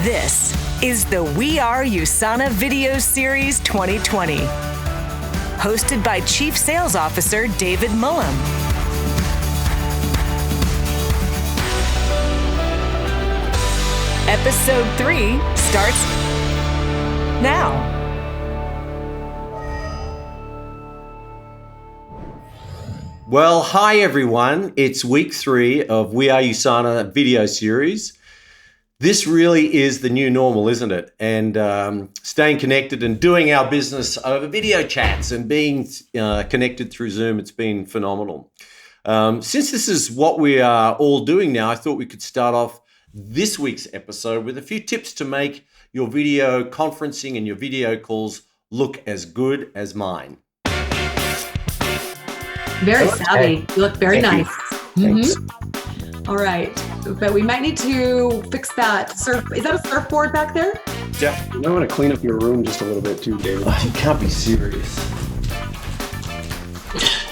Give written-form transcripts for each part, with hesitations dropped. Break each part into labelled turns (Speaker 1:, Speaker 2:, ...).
Speaker 1: This is the We Are USANA Video Series 2020, hosted by Chief Sales Officer David Mullum. Episode 3 starts now.
Speaker 2: Well, hi everyone. It's week 3 of We Are USANA video series. This really is the new normal, isn't it? And staying connected and doing our business over video chats and being connected through Zoom, it's been phenomenal. Since this is what we are all doing now, I thought we could start off this week's episode with a few tips to make your video conferencing and your video calls look as good as mine.
Speaker 3: Very savvy. You look very nice.
Speaker 2: Thanks.
Speaker 3: All right. But we might need to fix that. Is that a surfboard back there?
Speaker 4: Yeah. You might want to clean up your room just a little bit too, David.
Speaker 2: Oh, you can't be serious.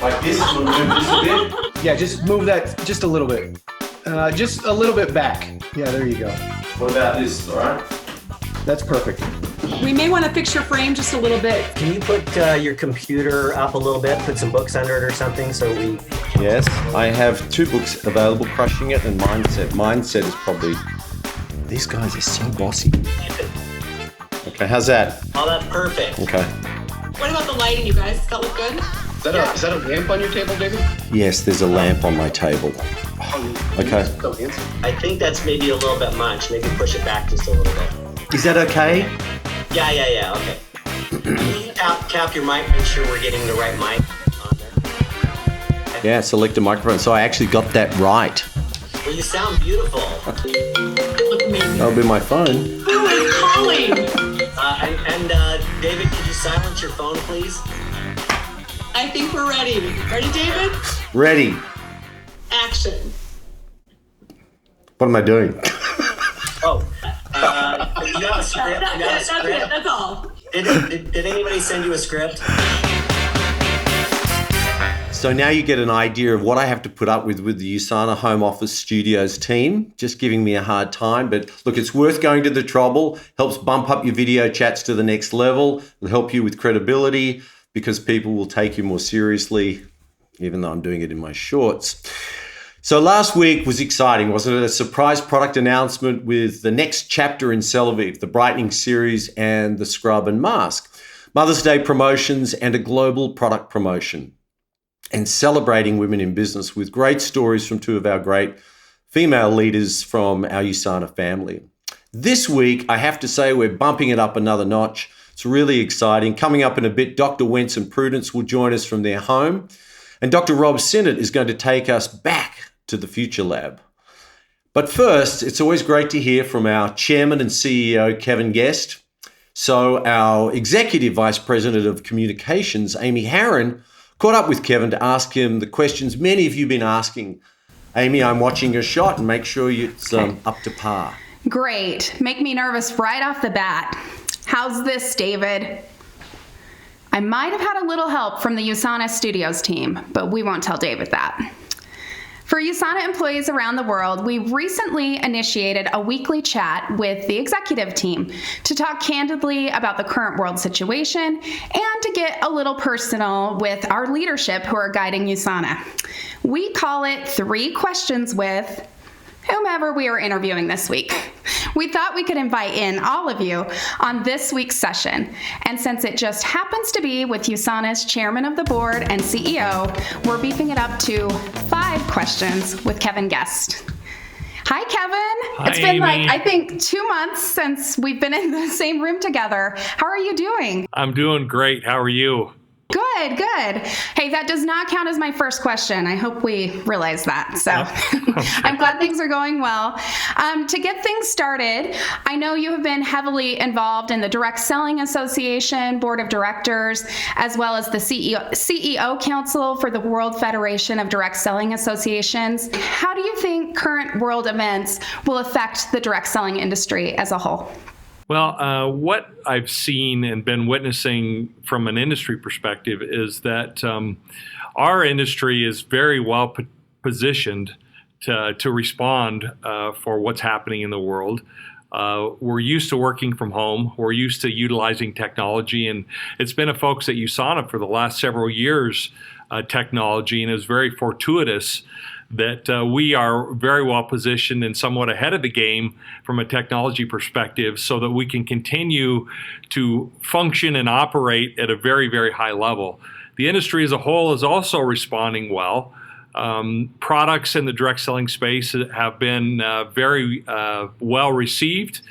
Speaker 2: Like this, we'll move this a bit.
Speaker 4: Yeah, just move that just a little bit. Just a little bit back. Yeah, there you go.
Speaker 2: What about this, all right?
Speaker 4: That's perfect.
Speaker 3: We may want to fix your frame just a little bit.
Speaker 5: Can you put your computer up a little bit, put some books under it or something so we...
Speaker 2: Yes, I have 2 books available, Crushing It and Mindset. Mindset is probably... These guys are so bossy. Okay, how's that?
Speaker 5: Oh, that's perfect.
Speaker 2: Okay.
Speaker 3: What about the lighting, you guys? Does that look good?
Speaker 4: Is that a lamp on your table, David?
Speaker 2: Yes, there's a lamp on my table. Okay.
Speaker 5: I think that's maybe a little bit much. Maybe push it back just a little bit.
Speaker 2: Is that okay?
Speaker 5: Yeah, okay. Can you tap your mic, make sure we're getting the right mic on there?
Speaker 2: Yeah, select a microphone. So I actually got that right.
Speaker 5: Well, you sound beautiful.
Speaker 3: Look amazing.
Speaker 2: That'll be my phone.
Speaker 3: Who is calling?
Speaker 5: David, could you silence your phone, please?
Speaker 3: I think we're ready. Ready, David?
Speaker 2: Ready.
Speaker 3: Action.
Speaker 2: What am I doing?
Speaker 5: You have a script?
Speaker 3: That's it. That's all.
Speaker 5: Did anybody send you a script?
Speaker 2: So now you get an idea of what I have to put up with the USANA Home Office Studios team, just giving me a hard time. But look, it's worth going to the trouble, helps bump up your video chats to the next level, will help you with credibility because people will take you more seriously, even though I'm doing it in my shorts. So last week was exciting, wasn't it? A surprise product announcement with the next chapter in Celavive, the brightening series and the scrub and mask, Mother's Day promotions and a global product promotion, and celebrating women in business with great stories from 2 of our great female leaders from our USANA family. This week, I have to say we're bumping it up another notch. It's really exciting. Coming up in a bit, Dr. Wentz and Prudence will join us from their home, and Dr. Rob Sinnott is going to take us back to the Future Lab. But first, it's always great to hear from our Chairman and CEO, Kevin Guest. So our Executive Vice President of Communications, Amy Harron, caught up with Kevin to ask him the questions many of you have been asking. Amy, I'm watching your shot and make sure it's up to par.
Speaker 6: Great. Make me nervous right off the bat. How's this, David? I might have had a little help from the USANA Studios team, but we won't tell David that. For USANA employees around the world, we recently initiated a weekly chat with the executive team to talk candidly about the current world situation and to get a little personal with our leadership who are guiding USANA. We call it 3 Questions with whomever we are interviewing this week. We thought we could invite in all of you on this week's session. And since it just happens to be with USANA's chairman of the board and CEO, we're beefing it up to 5 questions with Kevin Guest. Hi, Kevin.
Speaker 7: Hi,
Speaker 6: it's been
Speaker 7: Amy.
Speaker 6: I think 2 months since we've been in the same room together. How are you doing?
Speaker 7: I'm doing great. How are you?
Speaker 6: Good. Hey, that does not count as my first question. I hope we realize that. So I'm glad things are going well. To get things started, I know you have been heavily involved in the Direct Selling Association, Board of Directors, as well as the CEO Council for the World Federation of Direct Selling Associations. How do you think current world events will affect the direct selling industry as a whole?
Speaker 7: Well, what I've seen and been witnessing from an industry perspective is that our industry is very well positioned to respond for what's happening in the world. We're used to working from home. We're used to utilizing technology, and it's been a focus at USANA for the last several years, technology, and it's very fortuitous that we are very well positioned and somewhat ahead of the game from a technology perspective so that we can continue to function and operate at a very, very high level. The industry as a whole is also responding well. Products in the direct selling space have been very well received,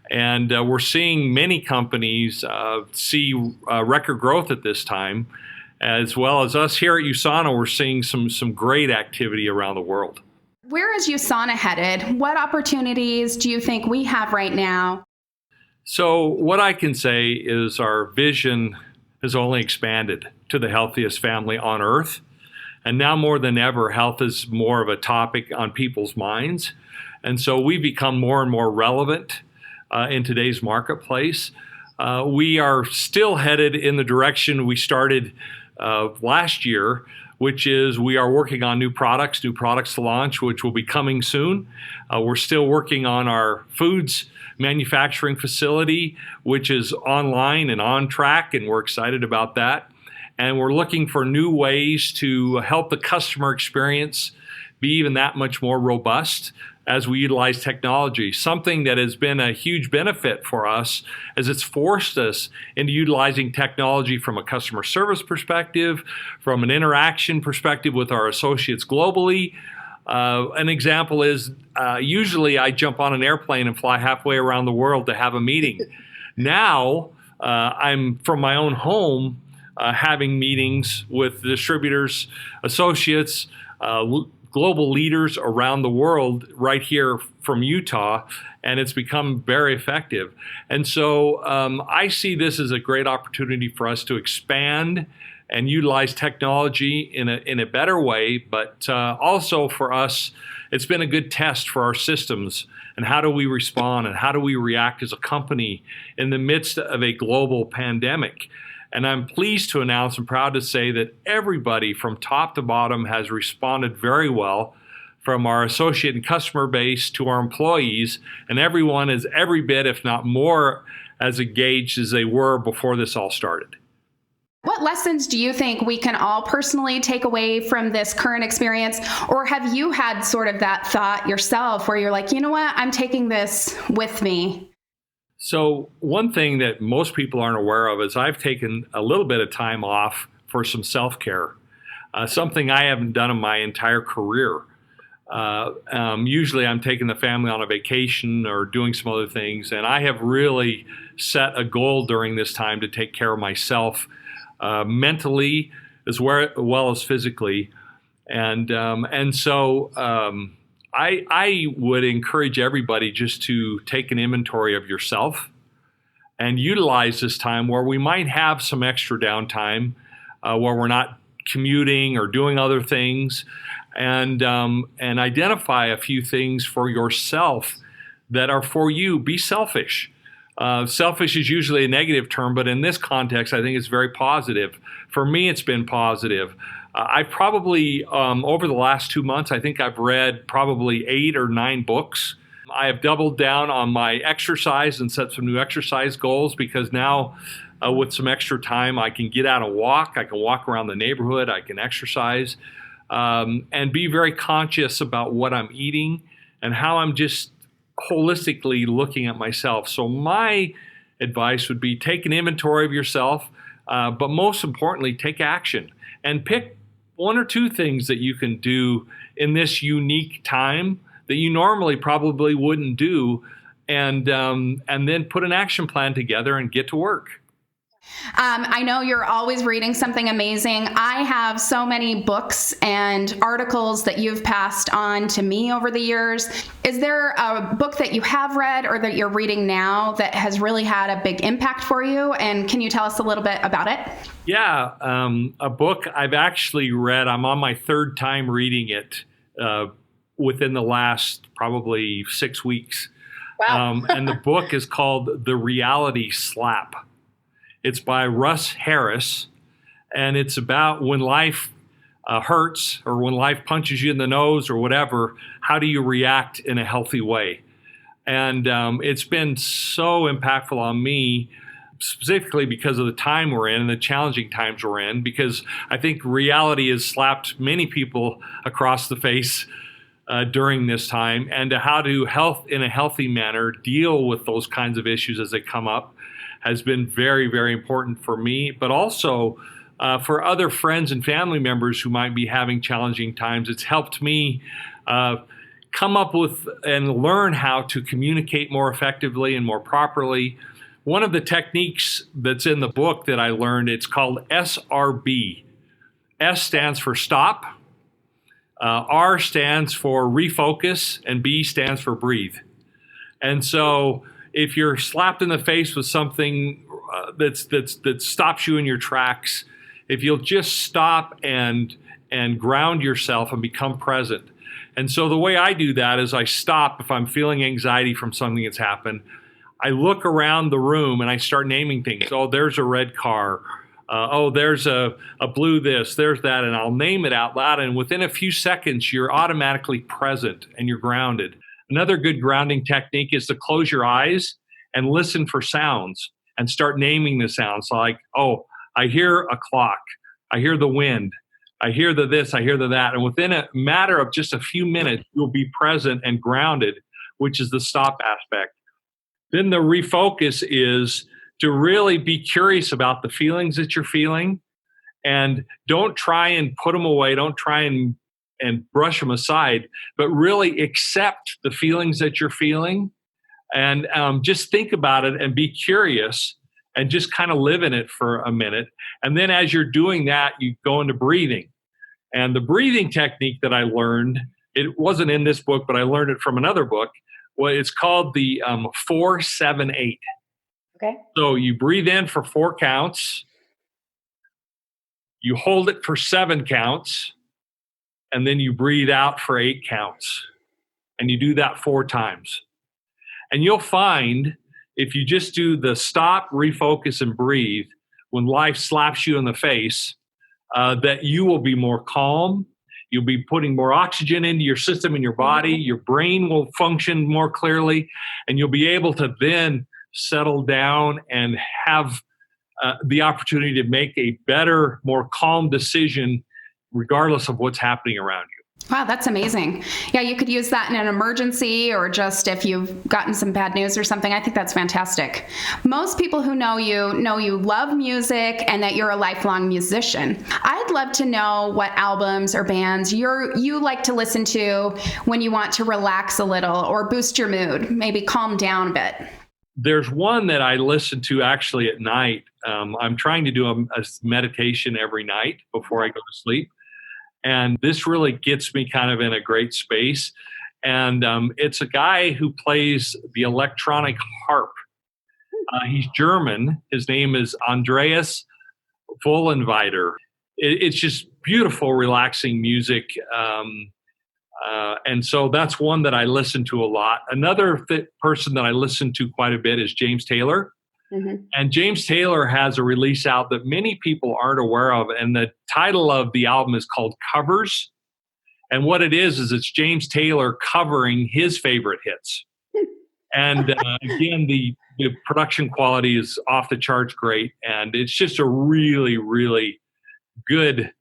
Speaker 7: and we're seeing many companies see record growth at this time, as well as us here at USANA. We're seeing some great activity around the world.
Speaker 6: Where is USANA headed? What opportunities do you think we have right now?
Speaker 7: So what I can say is our vision has only expanded to the healthiest family on earth. And now more than ever, health is more of a topic on people's minds. And so we've become more and more relevant in today's marketplace. We are still headed in the direction we started last year, which is we are working on new products to launch, which will be coming soon. We're still working on our foods manufacturing facility, which is online and on track, and we're excited about that. And we're looking for new ways to help the customer experience be even that much more robust as we utilize technology. Something that has been a huge benefit for us as it's forced us into utilizing technology from a customer service perspective, from an interaction perspective with our associates globally. An example is usually I jump on an airplane and fly halfway around the world to have a meeting. Now I'm from my own home having meetings with distributors, associates, global leaders around the world right here from Utah, and it's become very effective. And so I see this as a great opportunity for us to expand and utilize technology in a better way, but also for us, it's been a good test for our systems and how do we respond and how do we react as a company in the midst of a global pandemic. And I'm pleased to announce and proud to say that everybody from top to bottom has responded very well, from our associate and customer base to our employees, and everyone is every bit, if not more, as engaged as they were before this all started.
Speaker 6: What lessons do you think we can all personally take away from this current experience? Or have you had sort of that thought yourself where you're like, you know what, I'm taking this with me?
Speaker 7: So one thing that most people aren't aware of is I've taken a little bit of time off for some self-care, something I haven't done in my entire career. Usually I'm taking the family on a vacation or doing some other things, and I have really set a goal during this time to take care of myself mentally as well as physically. And so I would encourage everybody just to take an inventory of yourself and utilize this time where we might have some extra downtime, where we're not commuting or doing other things, and identify a few things for yourself that are for you. Be selfish. Selfish is usually a negative term, but in this context, I think it's very positive. For me, it's been positive. I probably, over the last 2 months, I think I've read probably 8 or 9 books. I have doubled down on my exercise and set some new exercise goals because now with some extra time, I can get out and walk. I can walk around the neighborhood. I can exercise and be very conscious about what I'm eating and how I'm just holistically looking at myself. So my advice would be take an inventory of yourself, but most importantly, take action and pick 1 or 2 things that you can do in this unique time that you normally probably wouldn't do, and then put an action plan together and get to work.
Speaker 6: I know you're always reading something amazing. I have so many books and articles that you've passed on to me over the years. Is there a book that you have read or that you're reading now that has really had a big impact for you? And can you tell us a little bit about it?
Speaker 7: Yeah, a book I've actually read. I'm on my 3rd time reading it within the last probably 6 weeks.
Speaker 6: Wow.
Speaker 7: And the book is called The Reality Slap. It's by Russ Harris, and it's about when life hurts or when life punches you in the nose or whatever, how do you react in a healthy way? And it's been so impactful on me, specifically because of the time we're in and the challenging times we're in, because I think reality has slapped many people across the face during this time, and how to in a healthy manner deal with those kinds of issues as they come up has been very, very important for me, but also for other friends and family members who might be having challenging times. It's helped me come up with and learn how to communicate more effectively and more properly. One of the techniques that's in the book that I learned, it's called SRB. S stands for stop, R stands for refocus, and B stands for breathe. And so if you're slapped in the face with something that stops you in your tracks, if you'll just stop and ground yourself and become present. And so the way I do that is I stop if I'm feeling anxiety from something that's happened. I look around the room and I start naming things. Oh, there's a red car. Oh, there's a blue this, there's that, and I'll name it out loud. And within a few seconds, you're automatically present and you're grounded. Another good grounding technique is to close your eyes and listen for sounds and start naming the sounds. Like, oh, I hear a clock. I hear the wind. I hear the this, I hear the that. And within a matter of just a few minutes, you'll be present and grounded, which is the stop aspect. Then the refocus is to really be curious about the feelings that you're feeling, and don't try and put them away. Don't try and brush them aside, but really accept the feelings that you're feeling, and just think about it and be curious and just kind of live in it for a minute. And then as you're doing that, you go into breathing. And the breathing technique that I learned, it wasn't in this book, but I learned it from another book. Well, it's called the 4-7-8.
Speaker 8: Okay.
Speaker 7: So you breathe in for 4 counts, you hold it for 7 counts, and then you breathe out for 8 counts. And you do that 4 times. And you'll find if you just do the stop, refocus, and breathe, when life slaps you in the face, that you will be more calm. You'll be putting more oxygen into your system and your body. Your brain will function more clearly, and you'll be able to then settle down and have the opportunity to make a better, more calm decision regardless of what's happening around you.
Speaker 6: Wow, that's amazing. Yeah, you could use that in an emergency or just if you've gotten some bad news or something. I think that's fantastic. Most people who know you love music and that you're a lifelong musician. I'd love to know what albums or bands you like to listen to when you want to relax a little or boost your mood, maybe calm down a bit.
Speaker 7: There's one that I listen to actually at night. I'm trying to do a meditation every night before I go to sleep. And this really gets me kind of in a great space. And it's a guy who plays the electronic harp. He's German. His name is Andreas Vollenweider. It's just beautiful, relaxing music. And so that's one that I listen to a lot. Another person that I listen to quite a bit is James Taylor. Mm-hmm. And James Taylor has a release out that many people aren't aware of. And the title of the album is called Covers. And what it is it's James Taylor covering his favorite hits. And again, the production quality is off the charts great. And it's just a really, really good,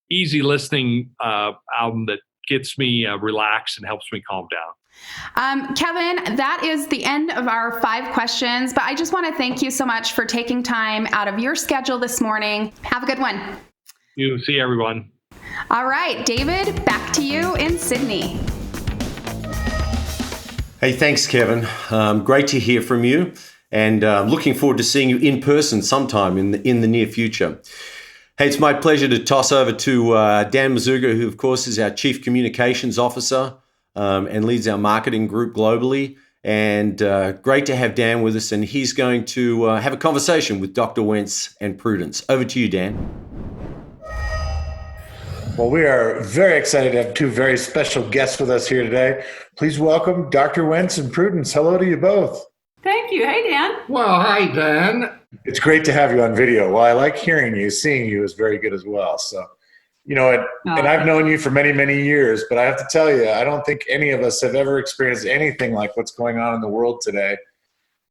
Speaker 7: easy listening album that gets me relaxed and helps me calm down.
Speaker 6: Kevin, that is the end of our 5 questions, but I just want to thank you so much for taking time out of your schedule this morning. Have a good one.
Speaker 7: You see everyone.
Speaker 6: All right, David, back to you in Sydney.
Speaker 2: Hey, thanks, Kevin. Great to hear from you, and looking forward to seeing you in person sometime in the near future. Hey, it's my pleasure to toss over to Dan Mazuga, who, of course, is our Chief Communications Officer and leads our marketing group globally. And great to have Dan with us, and he's going to have a conversation with Dr. Wentz and Prudence. Over to you, Dan.
Speaker 9: Well, we are very excited to have 2 very special guests with us here today. Please welcome Dr. Wentz and Prudence. Hello to you both.
Speaker 3: Thank you. Hey, Dan.
Speaker 10: Well, hi, Dan.
Speaker 9: It's great to have you on video. Well, I like hearing you. Seeing you is very good as well. So And I've known you for many, many years, but I have to tell you, I don't think any of us have ever experienced anything like what's going on in the world today.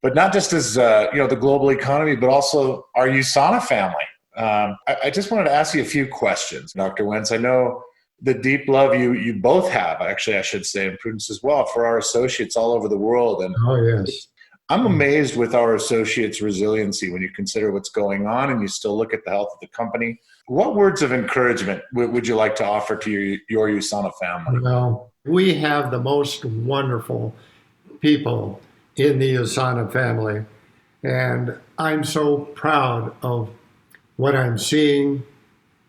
Speaker 9: But not just as, the global economy, but also our USANA family. I just wanted to ask you a few questions, Dr. Wentz. I know the deep love you both have, actually, I should say, and Prudence as well, for our associates all over the world. And
Speaker 8: oh, yes.
Speaker 9: I'm amazed with our associates' resiliency when you consider what's going on and you still look at the health of the company. What words of encouragement would you like to offer to your USANA family?
Speaker 8: Well, we have the most wonderful people in the USANA family, and I'm so proud of what I'm seeing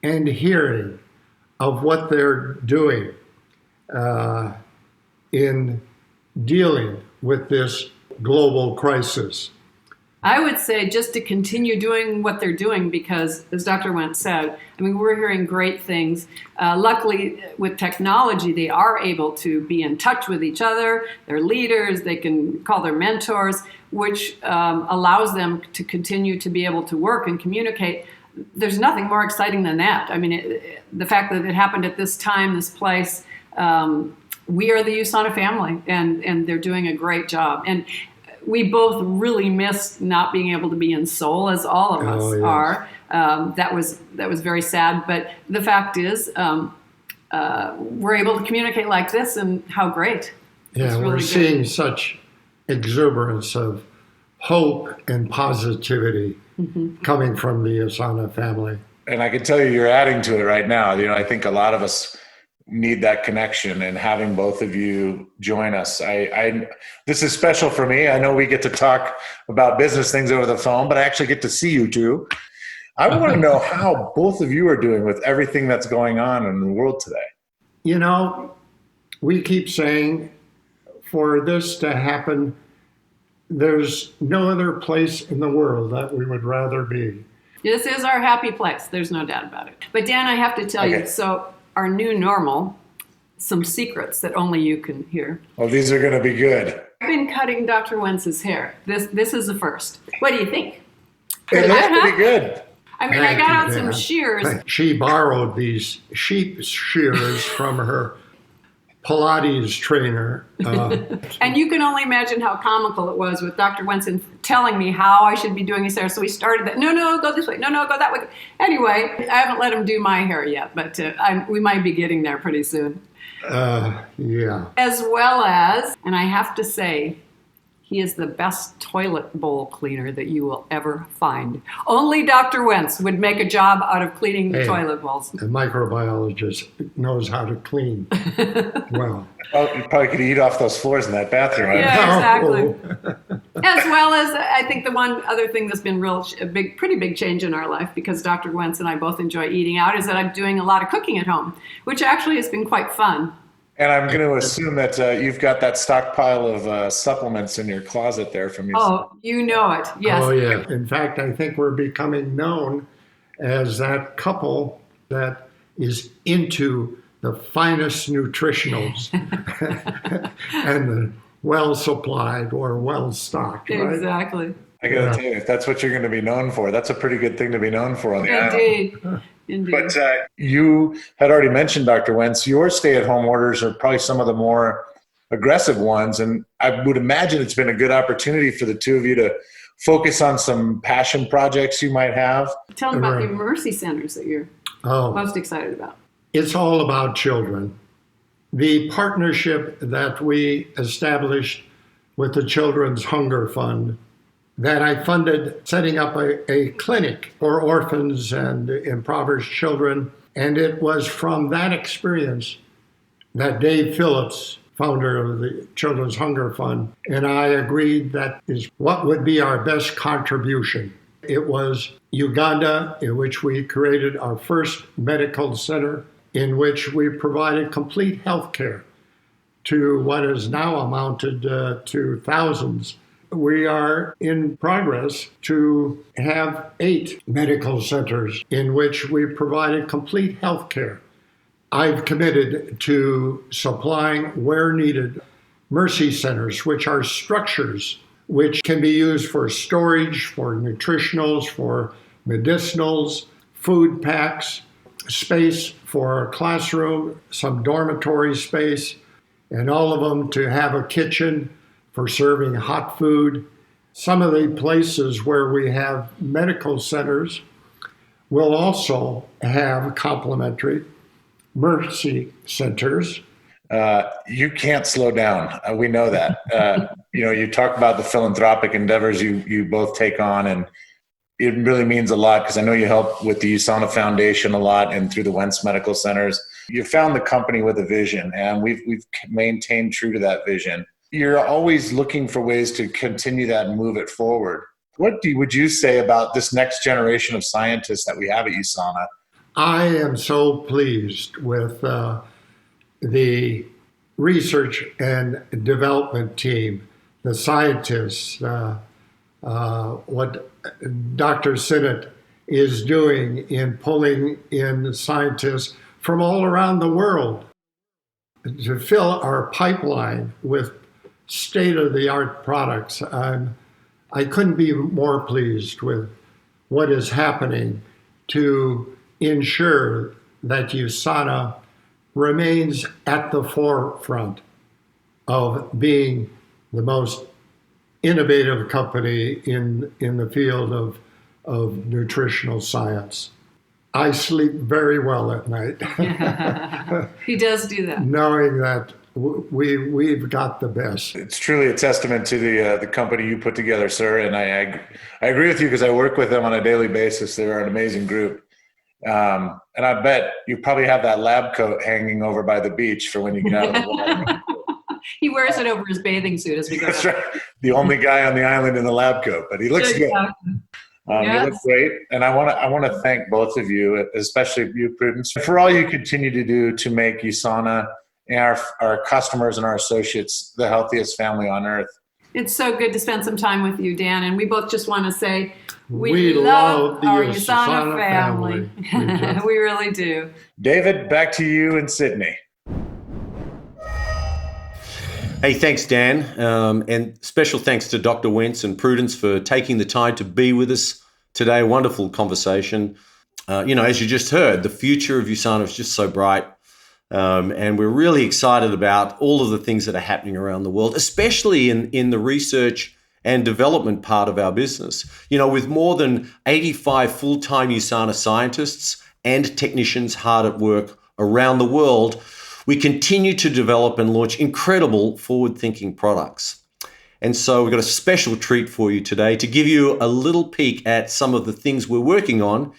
Speaker 8: and hearing of what they're doing in dealing with this global crisis.
Speaker 10: I would say just to continue doing what they're doing, because as Dr. Wentz said, we're hearing great things. Luckily, with technology, they are able to be in touch with each other, their leaders, they can call their mentors, which allows them to continue to be able to work and communicate. There's nothing more exciting than that. The fact that it happened at this time, this place, we are the USANA family, and they're doing a great job. And we both really missed not being able to be in Seoul, as all of us are. That was very sad. But the fact is, we're able to communicate like this, and how great.
Speaker 8: Yeah, really we're seeing such exuberance of hope and positivity coming from the USANA family.
Speaker 9: And I can tell you're adding to it right now. I think a lot of us need that connection, and having both of you join us. This is special for me. I know we get to talk about business things over the phone, but I actually get to see you too. I want to know how both of you are doing with everything that's going on in the world today.
Speaker 8: We keep saying for this to happen, there's no other place in the world that we would rather be.
Speaker 10: This is our happy place. There's no doubt about it. But Dan, I have to tell you, so our new normal, some secrets that only you can hear.
Speaker 9: Oh, these are going to be good.
Speaker 10: I've been cutting Dr. Wentz's hair. This is the first. What do you think?
Speaker 9: It looks pretty good.
Speaker 10: I got out some shears.
Speaker 8: She borrowed these sheep shears from her Pilates trainer.
Speaker 10: And you can only imagine how comical it was with Dr. Wentz telling me how I should be doing his hair. So we started that. No, go this way. No, go that way. Anyway, I haven't let him do my hair yet, but we might be getting there pretty soon.
Speaker 8: Yeah.
Speaker 10: As well as, and I have to say, he is the best toilet bowl cleaner that you will ever find. Only Dr. Wentz would make a job out of cleaning the toilet bowls.
Speaker 8: A microbiologist knows how to clean well.
Speaker 9: Well, you probably could eat off those floors in that bathroom. Right?
Speaker 10: Yeah, exactly. As well as, I think the one other thing that's been pretty big change in our life, because Dr. Wentz and I both enjoy eating out, is that I'm doing a lot of cooking at home, which actually has been quite fun.
Speaker 9: And I'm going to assume that you've got that stockpile of supplements in your closet there from your.
Speaker 10: Oh, you know it. Yes.
Speaker 8: Oh, yeah. In fact, I think we're becoming known as that couple that is into the finest nutritionals and the well-supplied or well-stocked, right?
Speaker 10: Exactly.
Speaker 9: I got to tell you, if that's what you're going to be known for, that's a pretty good thing to be known for on the island.
Speaker 10: Indeed.
Speaker 9: But you had already mentioned, Dr. Wentz, your stay-at-home orders are probably some of the more aggressive ones. And I would imagine it's been a good opportunity for the two of you to focus on some passion projects you might have.
Speaker 10: Tell them about the Mercy Centers that you're most excited about.
Speaker 8: It's all about children. The partnership that we established with the Children's Hunger Fund, that I funded setting up a clinic for orphans and impoverished children. And it was from that experience that Dave Phillips, founder of the Children's Hunger Fund, and I agreed that is what would be our best contribution. It was Uganda, in which we created our first medical center, in which we provided complete health care to what is now amounted to thousands. We are in progress to have 8 medical centers in which we provided complete health care. I've committed to supplying, where needed, Mercy Centers, which are structures which can be used for storage, for nutritionals, for medicinals, food packs, space for a classroom, some dormitory space, and all of them to have a kitchen for serving hot food. Some of the places where we have medical centers will also have complimentary Mercy centers.
Speaker 9: You can't slow down. We know that. You talk about the philanthropic endeavors you both take on, and it really means a lot because I know you help with the USANA Foundation a lot and through the Wentz Medical Centers. You found the company with a vision, and we've maintained true to that vision. You're always looking for ways to continue that and move it forward. What would you say about this next generation of scientists that we have at USANA?
Speaker 8: I am so pleased with the research and development team, the scientists, what Dr. Sinnott is doing in pulling in scientists from all around the world to fill our pipeline with state-of-the-art products. I couldn't be more pleased with what is happening to ensure that USANA remains at the forefront of being the most innovative company in the field of nutritional science. I sleep very well at night.
Speaker 10: He does do that.
Speaker 8: Knowing that we've got the best.
Speaker 9: It's truly a testament to the company you put together, sir. And I agree with you because I work with them on a daily basis. They're an amazing group. And I bet you probably have that lab coat hanging over by the beach for when you get out of the water.
Speaker 10: He wears it over his bathing suit as we go.
Speaker 9: That's right. The only guy on the island in the lab coat, but he looks good.
Speaker 10: Yes.
Speaker 9: You look great. And I want to thank both of you, especially you, Prudence, for all you continue to do to make USANA and our customers and our associates the healthiest family on earth.
Speaker 10: It's so good to spend some time with you, Dan. And we both just want to say
Speaker 8: we love
Speaker 10: our
Speaker 8: the
Speaker 10: USANA family. We really do.
Speaker 9: David, back to you in Sydney.
Speaker 2: Hey, thanks, Dan. And special thanks to Dr. Wentz and Prudence for taking the time to be with us today. Wonderful conversation. As you just heard, the future of USANA is just so bright. And we're really excited about all of the things that are happening around the world, especially in the research and development part of our business. With more than 85 full-time USANA scientists and technicians hard at work around the world, we continue to develop and launch incredible forward-thinking products. And so we've got a special treat for you today to give you a little peek at some of the things we're working on.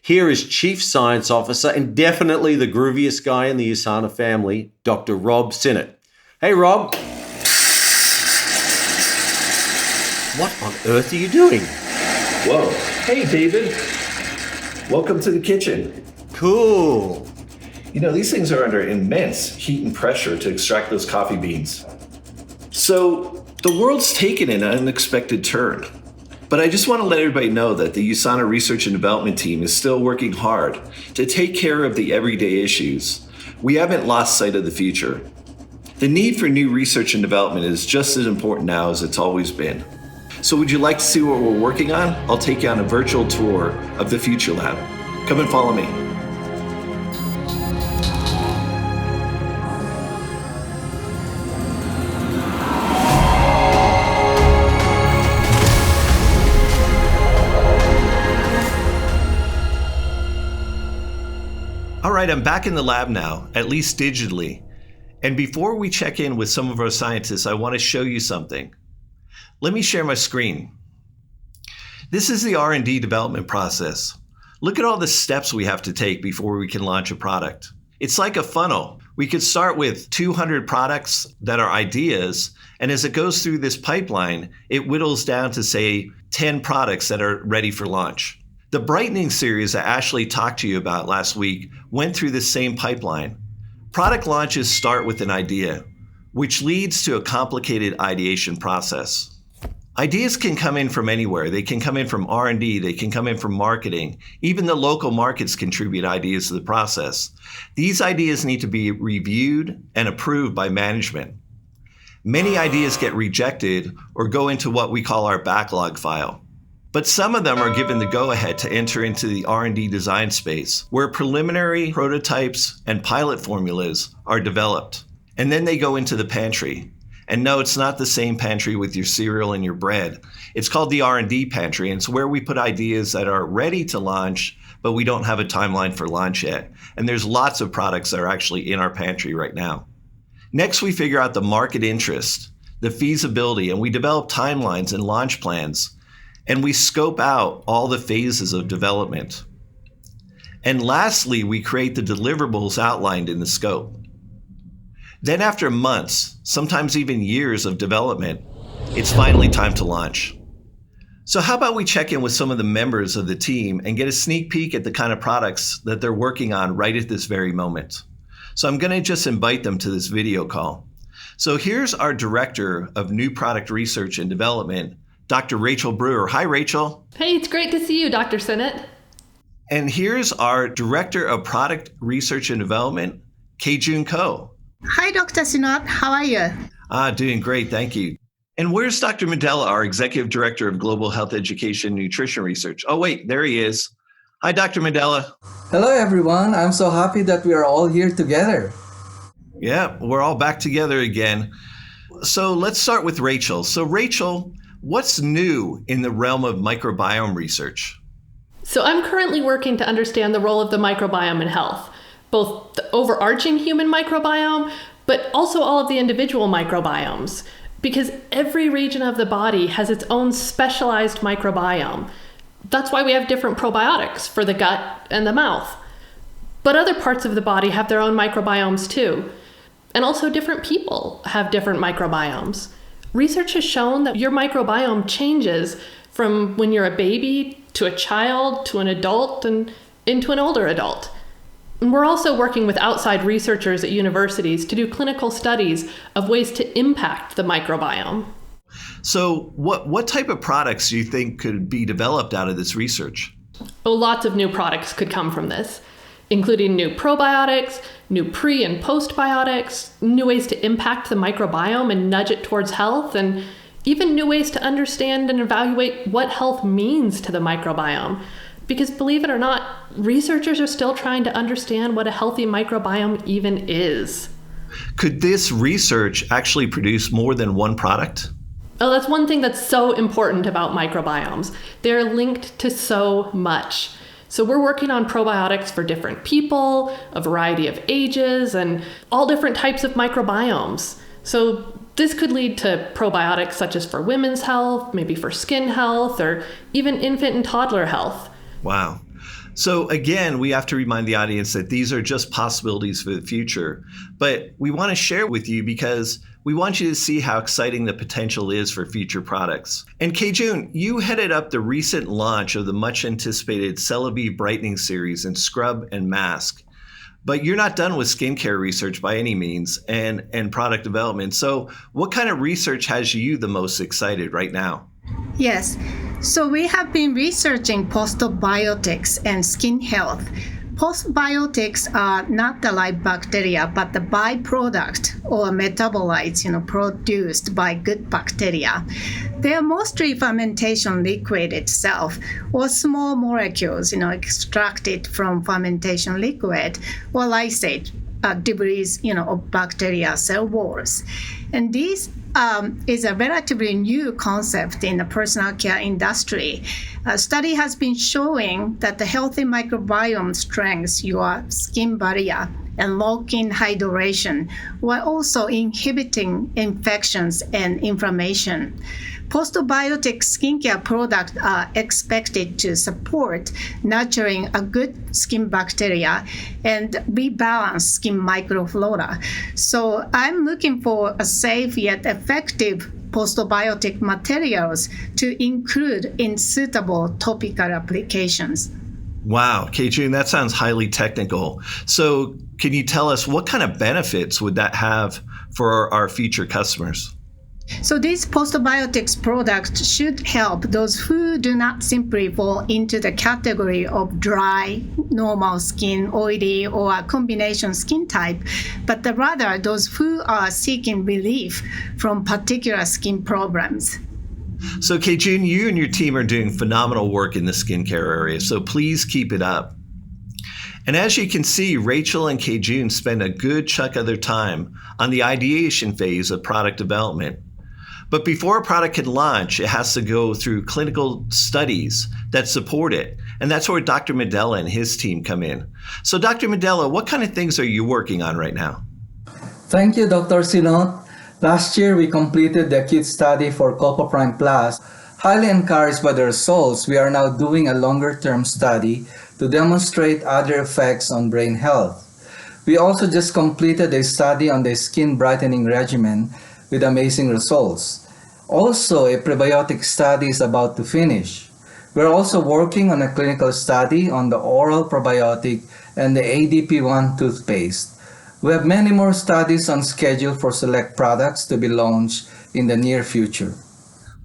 Speaker 2: Here is Chief Science Officer and definitely the grooviest guy in the USANA family, Dr. Rob Sinnott. Hey, Rob. What on earth are you doing?
Speaker 11: Whoa. Hey, David. Welcome to the kitchen.
Speaker 2: Cool.
Speaker 11: These things are under immense heat and pressure to extract those coffee beans. So the world's taken an unexpected turn. But I just want to let everybody know that the USANA Research and Development team is still working hard to take care of the everyday issues. We haven't lost sight of the future. The need for new research and development is just as important now as it's always been. So would you like to see what we're working on? I'll take you on a virtual tour of the Future Lab. Come and follow me. All right, I'm back in the lab now, at least digitally. And before we check in with some of our scientists, I want to show you something. Let me share my screen. This is the R&D development process. Look at all the steps we have to take before we can launch a product. It's like a funnel. We could start with 200 products that are ideas, and as it goes through this pipeline, it whittles down to, say, 10 products that are ready for launch. The brightening series that Ashley talked to you about last week went through the same pipeline. Product launches start with an idea, which leads to a complicated ideation process. Ideas can come in from anywhere. They can come in from R&D, they can come in from marketing. Even the local markets contribute ideas to the process. These ideas need to be reviewed and approved by management. Many ideas get rejected or go into what we call our backlog file. But some of them are given the go-ahead to enter into the R&D design space, where preliminary prototypes and pilot formulas are developed. And then they go into the pantry. And no, it's not the same pantry with your cereal and your bread. It's called the R&D pantry, and it's where we put ideas that are ready to launch, but we don't have a timeline for launch yet. And there's lots of products that are actually in our pantry right now. Next, we figure out the market interest, the feasibility, and we develop timelines and launch plans. And we scope out all the phases of development. And lastly, we create the deliverables outlined in the scope. Then after months, sometimes even years of development, it's finally time to launch. So how about we check in with some of the members of the team and get a sneak peek at the kind of products that they're working on right at this very moment. So I'm going to just invite them to this video call. So here's our Director of New Product Research and Development, Dr. Rachel Brewer. Hi, Rachel.
Speaker 12: Hey, it's great to see you, Dr. Sinnott.
Speaker 11: And here's our Director of Product Research and Development, Kei-Jun Ko.
Speaker 13: Hi, Dr. Sinnott. How are you?
Speaker 11: Doing great, thank you. And where's Dr. Medella, our Executive Director of Global Health Education and Nutrition Research? Oh, wait, there he is. Hi, Dr. Medella.
Speaker 14: Hello, everyone. I'm so happy that we are all here together.
Speaker 11: Yeah, we're all back together again. So let's start with Rachel. So Rachel, what's new in the realm of microbiome research?
Speaker 12: So I'm currently working to understand the role of the microbiome in health, both the overarching human microbiome, but also all of the individual microbiomes, because every region of the body has its own specialized microbiome. That's why we have different probiotics for the gut and the mouth. But other parts of the body have their own microbiomes too. And also different people have different microbiomes. Research has shown that your microbiome changes from when you're a baby to a child to an adult and into an older adult. And we're also working with outside researchers at universities to do clinical studies of ways to impact the microbiome.
Speaker 11: So what type of products do you think could be developed out of this research?
Speaker 12: Oh, lots of new products could come from this, including new probiotics, new pre- and postbiotics, new ways to impact the microbiome and nudge it towards health, and even new ways to understand and evaluate what health means to the microbiome. Because believe it or not, researchers are still trying to understand what a healthy microbiome even is.
Speaker 11: Could this research actually produce more than one product?
Speaker 12: Oh, that's one thing that's so important about microbiomes. They're linked to so much. So we're working on probiotics for different people, a variety of ages, and all different types of microbiomes. So this could lead to probiotics such as for women's health, maybe for skin health, or even infant and toddler health.
Speaker 11: Wow. So again, we have to remind the audience that these are just possibilities for the future, but we want to share with you because we want you to see how exciting the potential is for future products. And Kei-Jun, you headed up the recent launch of the much anticipated Celavive Brightening Series in scrub and mask, but you're not done with skincare research by any means and product development. So what kind of research has you the most excited right now?
Speaker 13: Yes. So we have been researching postbiotics and skin health. Postbiotics are not the live bacteria, but the byproduct or metabolites, produced by good bacteria. They are mostly fermentation liquid itself or small molecules, extracted from fermentation liquid or lysate, debris, of bacteria cell walls. And this is a relatively new concept in the personal care industry. A study has been showing that the healthy microbiome strengthens your skin barrier and lock-in hydration, while also inhibiting infections and inflammation. Postbiotic skincare products are expected to support nurturing a good skin bacteria and rebalance skin microflora. So I'm looking for a safe yet effective postbiotic materials to include in suitable topical applications.
Speaker 11: Wow, Kei-Jun, that sounds highly technical. So can you tell us what kind of benefits would that have for our future customers?
Speaker 13: So these postbiotics products should help those who do not simply fall into the category of dry, normal skin, oily, or a combination skin type, but rather those who are seeking relief from particular skin problems.
Speaker 11: So Kei-Jun, you and your team are doing phenomenal work in the skincare area, so please keep it up. And as you can see, Rachel and Kei-Jun spend a good chunk of their time on the ideation phase of product development. But before a product can launch, it has to go through clinical studies that support it. And that's where Dr. Medela and his team come in. So Dr. Medela, what kind of things are you working on right now?
Speaker 14: Thank you, Dr. Sinot. Last year, we completed the acute study for Copoprime Plus. Highly encouraged by the results, we are now doing a longer-term study to demonstrate other effects on brain health. We also just completed a study on the skin brightening regimen with amazing results. Also, a prebiotic study is about to finish. We're also working on a clinical study on the oral probiotic and the ADP1 toothpaste. We have many more studies on schedule for select products to be launched in the near future.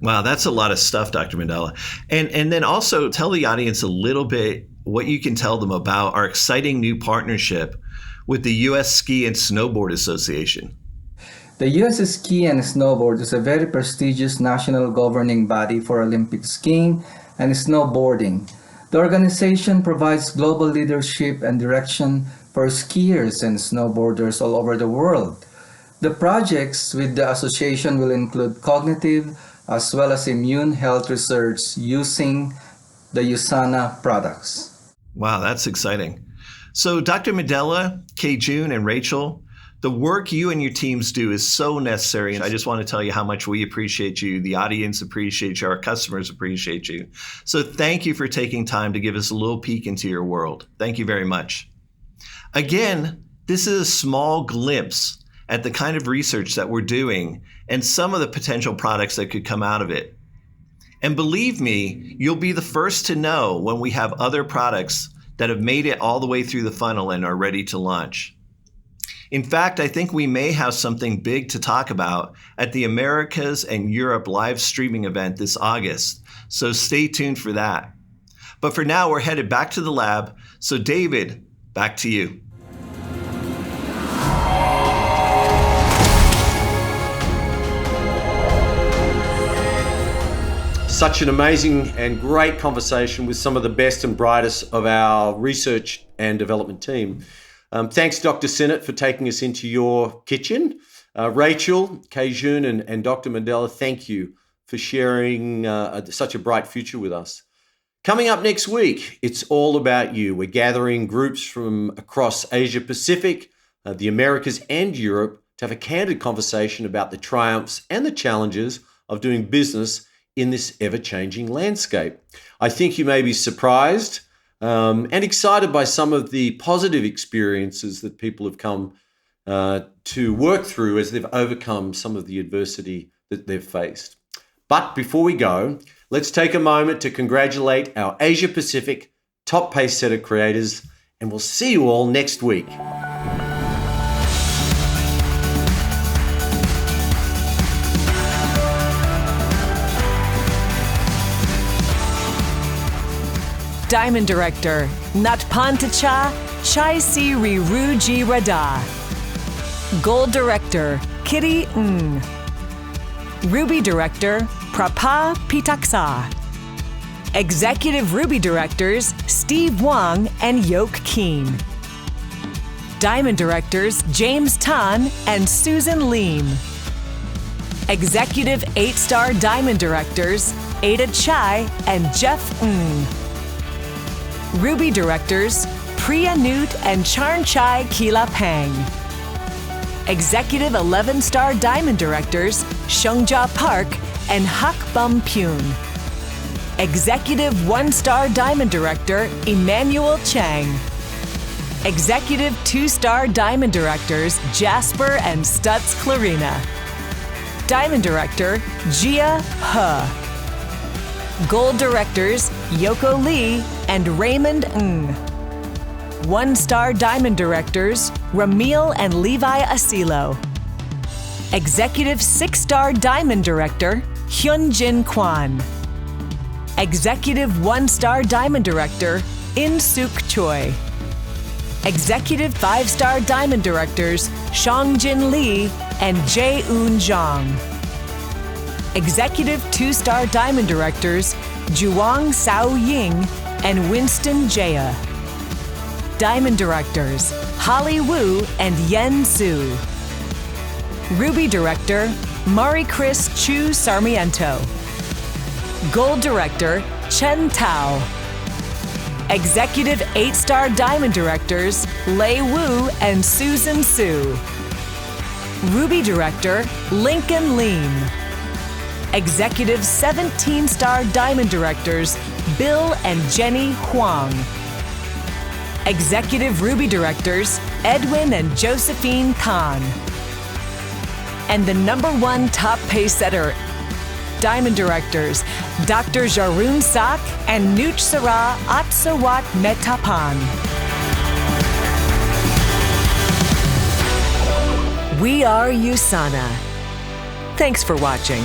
Speaker 11: Wow, that's a lot of stuff, Dr. Medela. And then also tell the audience a little bit what you can tell them about our exciting new partnership with the U.S. Ski and Snowboard Association.
Speaker 14: The U.S. Ski and Snowboard is a very prestigious national governing body for Olympic skiing and snowboarding. The organization provides global leadership and direction for skiers and snowboarders all over the world. The projects with the association will include cognitive as well as immune health research using the USANA products.
Speaker 11: Wow, that's exciting. So Dr. Medela, Kei-Jun, and Rachel, the work you and your teams do is so necessary, and I just want to tell you how much we appreciate you, the audience appreciates you, our customers appreciate you. So thank you for taking time to give us a little peek into your world. Thank you very much. Again, this is a small glimpse at the kind of research that we're doing and some of the potential products that could come out of it. And believe me, you'll be the first to know when we have other products that have made it all the way through the funnel and are ready to launch. In fact, I think we may have something big to talk about at the Americas and Europe live streaming event this August, so stay tuned for that. But for now, we're headed back to the lab, so David, back to you.
Speaker 2: Such an amazing and great conversation with some of the best and brightest of our research and development team. Thanks, Dr. Sinnott, for taking us into your kitchen. Rachel, Kei-Jun, and Dr. Medela, thank you for sharing such a bright future with us. Coming up next week, it's all about you. We're gathering groups from across Asia Pacific, the Americas, and Europe to have a candid conversation about the triumphs and the challenges of doing business in this ever-changing landscape. I think you may be surprised and excited by some of the positive experiences that people have come to work through as they've overcome some of the adversity that they've faced. But before we go, let's take a moment to congratulate our Asia Pacific top pace setter creators, and we'll see you all next week.
Speaker 1: Diamond Director, Natpantacha Chai Si Riru Ji Rada. Gold Director, Kitty Ng. Ruby Director, Prapa Pitaksa. Executive Ruby Directors, Steve Wang and Yoke Keen. Diamond Directors, James Tan and Susan Leem. Executive 8-Star Diamond Directors, Ada Chai and Jeff Ng. Ruby Directors, Priya Newt and Charn Chai Kila Pang. Executive 11-Star Diamond Directors, Shungja Park and Hak Bum Pune. Executive 1-Star Diamond Director, Emmanuel Chang. Executive 2-Star Diamond Directors, Jasper and Stutz Clarina. Diamond Director, Jia He. Gold Directors, Yoko Lee and Raymond Ng. 1-Star Diamond Directors, Ramil and Levi Asilo. Executive 6-Star Diamond Director, Hyunjin Kwan. Executive 1-Star Diamond Director, In Suk Choi. Executive 5-Star Diamond Directors, Shongjin Lee and Jae-Eun Jong. Executive 2-Star Diamond Directors Juwang Sao Ying and Winston Jaya. Diamond Directors Holly Wu and Yen Su. Ruby Director Mari Chris Chu Sarmiento. Gold Director Chen Tao. Executive 8-Star Diamond Directors Lei Wu and Susan Su. Ruby Director Lincoln Lean. Executive 17-Star Diamond Directors Bill and Jenny Huang. Executive Ruby Directors Edwin and Josephine Khan. And the #1 top pay setter, Diamond Directors Dr. Jarun Sak and Nuch Sarah Atsawat Metapan. We are USANA. Thanks for watching.